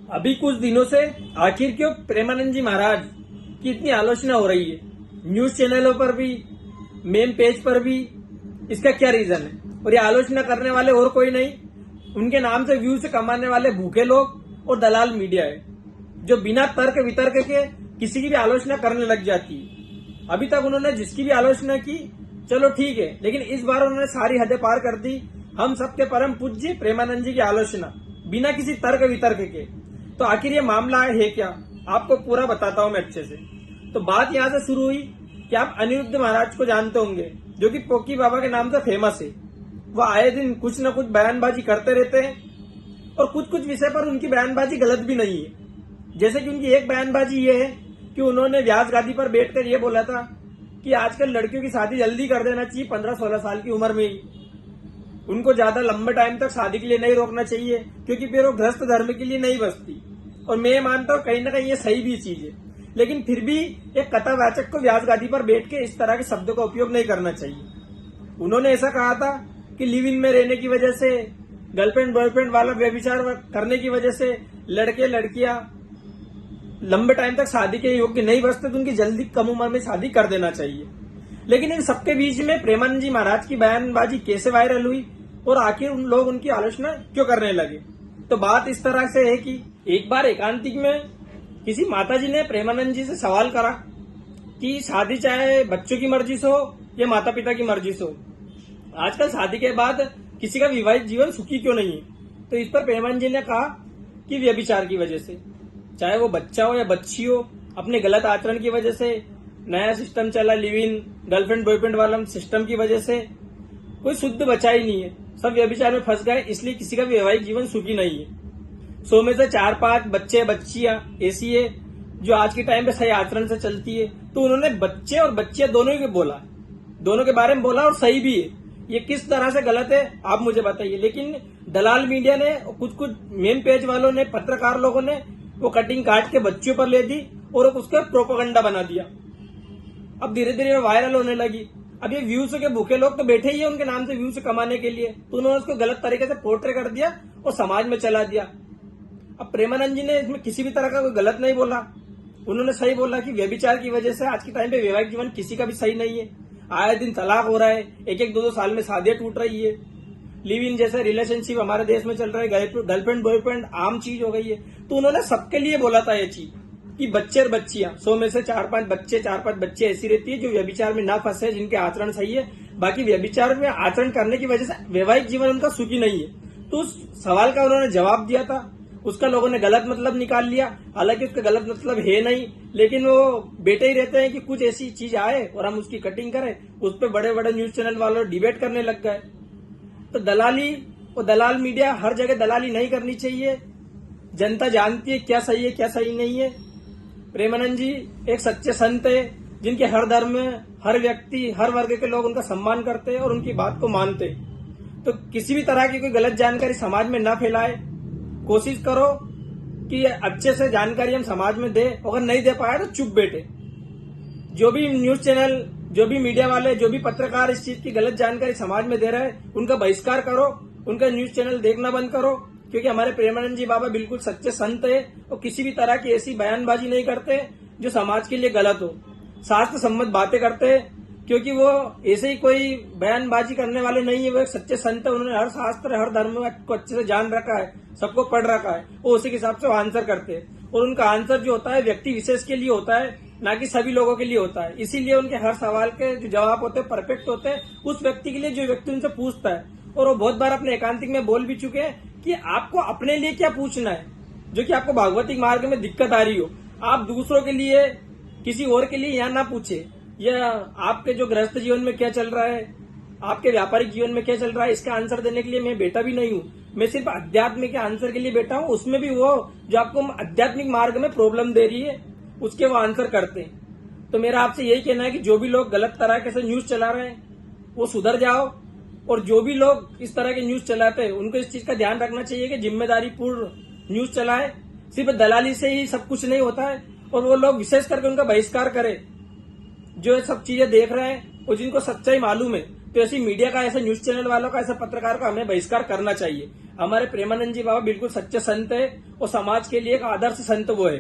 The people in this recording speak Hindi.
अभी कुछ दिनों से आखिर क्यों प्रेमानंद जी महाराज की इतनी आलोचना हो रही है, न्यूज चैनलों पर भी, मेम पेज पर भी। इसका क्या रीजन है? और ये आलोचना करने वाले और कोई नहीं, उनके नाम से व्यू से कमाने वाले भूखे लोग और दलाल मीडिया है, जो बिना तर्क वितर्क के किसी की भी आलोचना करने लग जाती है। अभी तक उन्होंने जिसकी भी आलोचना की, चलो ठीक है, लेकिन इस बार उन्होंने सारी हदें पार कर दी। हम सबके परम पूज्य प्रेमानंद जी की आलोचना बिना किसी तर्क वितर्क के। तो आखिर ये मामला है क्या, आपको पूरा बताता हूं मैं अच्छे से। तो बात यहां से शुरू हुई कि आप अनिरुद्ध महाराज को जानते होंगे, जो कि पोकी बाबा के नाम से फेमस है। वह आए दिन कुछ न कुछ बयानबाजी करते रहते हैं और कुछ कुछ विषय पर उनकी बयानबाजी गलत भी नहीं है। जैसे कि उनकी एक बयानबाजी ये है कि उन्होंने व्यास गादी पर बैठकर ये बोला था कि आजकल लड़कियों की शादी जल्दी कर देना चाहिए, 15-16 साल की उम्र में ही। उनको ज्यादा लंबे टाइम तक शादी के लिए नहीं रोकना चाहिए, क्योंकि फिर वो गृहस्थ धर्म के लिए नहीं बचती। और मैं मानता हूँ कहीं ना कहीं ये सही भी चीज है, लेकिन फिर भी एक कथावाचक को व्यास गादी पर बैठ के इस तरह के शब्दों का उपयोग नहीं करना चाहिए। उन्होंने ऐसा कहा था कि लिव इन में रहने की वजह से, गर्लफ्रेंड बॉयफ्रेंड वाला व्यभिचार करने की वजह से लड़के लड़कियां लंबे टाइम तक शादी के योग्य नहीं बचते, तो उनकी जल्दी कम उम्र में शादी कर देना चाहिए। लेकिन इन सबके बीच में प्रेमानंद जी महाराज की बयानबाजी कैसे वायरल हुई और आखिर उन लोग उनकी आलोचना क्यों करने लगे? तो बात इस तरह से है कि एक बार एकांतिक में किसी माताजी ने प्रेमानंद जी से सवाल करा कि शादी चाहे बच्चों की मर्जी से हो या माता पिता की मर्जी से हो, आजकल शादी के बाद किसी का विवाहित जीवन सुखी क्यों नहीं है? तो इस पर प्रेमानंद जी ने कहा कि व्यभिचार की वजह से, चाहे वो बच्चा हो या बच्ची हो, अपने गलत आचरण की वजह से, नया सिस्टम चला लिव इन गर्लफ्रेंड बॉयफ्रेंड वाला सिस्टम की वजह से, कोई शुद्ध बचा ही नहीं है, सब व्यभिचार में फंस गए, इसलिए किसी का वैवाहिक जीवन सुखी नहीं है। 100 में से 4-5 बच्चे बच्चियां ऐसी है जो आज के टाइम पे सही आचरण से चलती है। तो उन्होंने बच्चे और बच्चियां दोनों के बोला, दोनों के बारे में बोला, और सही भी है। ये किस तरह से गलत है आप मुझे बताइए। लेकिन दलाल मीडिया ने, कुछ कुछ मेन पेज वालों ने, पत्रकार लोगों ने वो कटिंग काट के बच्चियों पर ले दी और उसका प्रोपेगेंडा बना दिया। अब धीरे धीरे वायरल होने लगी। अब ये व्यूज के भूखे लोग तो बैठे ही है उनके नाम से व्यूज कमाने के लिए, तो उन्होंने उसको गलत तरीके से पोर्ट्रे कर दिया और समाज में चला दिया। अब प्रेमानंद जी ने इसमें किसी भी तरह का कोई गलत नहीं बोला, उन्होंने सही बोला कि व्यभिचार की वजह से आज के टाइम पे वैवाहिक जीवन किसी का भी सही नहीं है। आए दिन तलाक हो रहा है, 1-2 साल में शादियां टूट रही है, लिव इन जैसे रिलेशनशिप हमारे देश में चल रहा है, गर्लफ्रेंड बॉयफ्रेंड आम चीज हो गई है। तो उन्होंने सबके लिए बोला था ये चीज कि बच्चे और बच्चियां, 100 में से 4-5 बच्चे ऐसी रहती है जो व्यभिचार में ना फंसे, जिनके आचरण सही है, बाकी व्यभिचार में आचरण करने की वजह से वैवाहिक जीवन उनका सुखी नहीं है। तो उस सवाल का उन्होंने जवाब दिया था, उसका लोगों ने गलत मतलब निकाल लिया। हालांकि उसका गलत मतलब है नहीं, लेकिन वो बेटे ही रहते हैं कि कुछ ऐसी चीज आए और हम उसकी कटिंग करें, उस पर बड़े बड़े न्यूज चैनल वालों डिबेट करने लग गए। तो दलाली और दलाल मीडिया, हर जगह दलाली नहीं करनी चाहिए। जनता जानती है क्या सही है क्या सही नहीं है। प्रेमानंद जी एक सच्चे संत है, जिनके हर धर्म में हर व्यक्ति, हर वर्ग के लोग उनका सम्मान करते हैं और उनकी बात को मानते हैं। तो किसी भी तरह की कोई गलत जानकारी समाज में न फैलाए। कोशिश करो कि अच्छे से जानकारी हम समाज में दे, अगर नहीं दे पाए तो चुप बैठे। जो भी न्यूज चैनल, जो भी मीडिया वाले, जो भी पत्रकार इस चीज की गलत जानकारी समाज में दे रहे हैं, उनका बहिष्कार करो, उनका न्यूज चैनल देखना बंद करो। क्योंकि हमारे प्रेमानंद जी बाबा बिल्कुल सच्चे संत है और किसी भी तरह की ऐसी बयानबाजी नहीं करते जो समाज के लिए गलत हो। शास्त्र सम्मत बातें करते हैं, क्योंकि वो ऐसे ही कोई बयानबाजी करने वाले नहीं है। वो एक सच्चे संत है, उन्होंने हर शास्त्र, हर धर्म को अच्छे से जान रखा है, सबको पढ़ रखा है, वो उसी के हिसाब से आंसर करते हैं। और उनका आंसर जो होता है व्यक्ति विशेष के लिए होता है, ना कि सभी लोगों के लिए होता है। इसीलिए उनके हर सवाल के जो जवाब होते हैं परफेक्ट होते हैं उस व्यक्ति के लिए जो व्यक्ति उनसे पूछता है। और वो बहुत बार अपने एकांतिक में बोल भी चुके हैं कि आपको अपने लिए क्या पूछना है, जो कि आपको भागवतिक मार्ग में दिक्कत आ रही हो, आप दूसरों के लिए, किसी और के लिए यहाँ ना पूछे। या आपके जो गृहस्थ जीवन में क्या चल रहा है, आपके व्यापारिक जीवन में क्या चल रहा है, इसका आंसर देने के लिए मैं बेटा भी नहीं हूँ। मैं सिर्फ अध्यात्म के आंसर के लिए बैठा हूँ। उसमें भी वो जो आपको आध्यात्मिक मार्ग में प्रॉब्लम दे रही है, उसके वो आंसर करते हैं। तो मेरा आपसे यही कहना है कि जो भी लोग गलत तरह से न्यूज चला रहे हैं वो सुधर जाओ, और जो भी लोग इस तरह के न्यूज चलाते हैं उनको इस चीज का ध्यान रखना चाहिए कि जिम्मेदारी पूर्ण न्यूज चलाए। सिर्फ दलाली से ही सब कुछ नहीं होता है, और वो लोग विशेष करके उनका बहिष्कार करें जो सब चीजें देख रहे हैं और जिनको सच्चाई मालूम है। तो ऐसी मीडिया का, ऐसे न्यूज चैनल वालों का, ऐसे पत्रकार का हमें बहिष्कार करना चाहिए। हमारे प्रेमानंद जी बाबा बिल्कुल सच्चे संत है और समाज के लिए एक आदर्श संत वो है।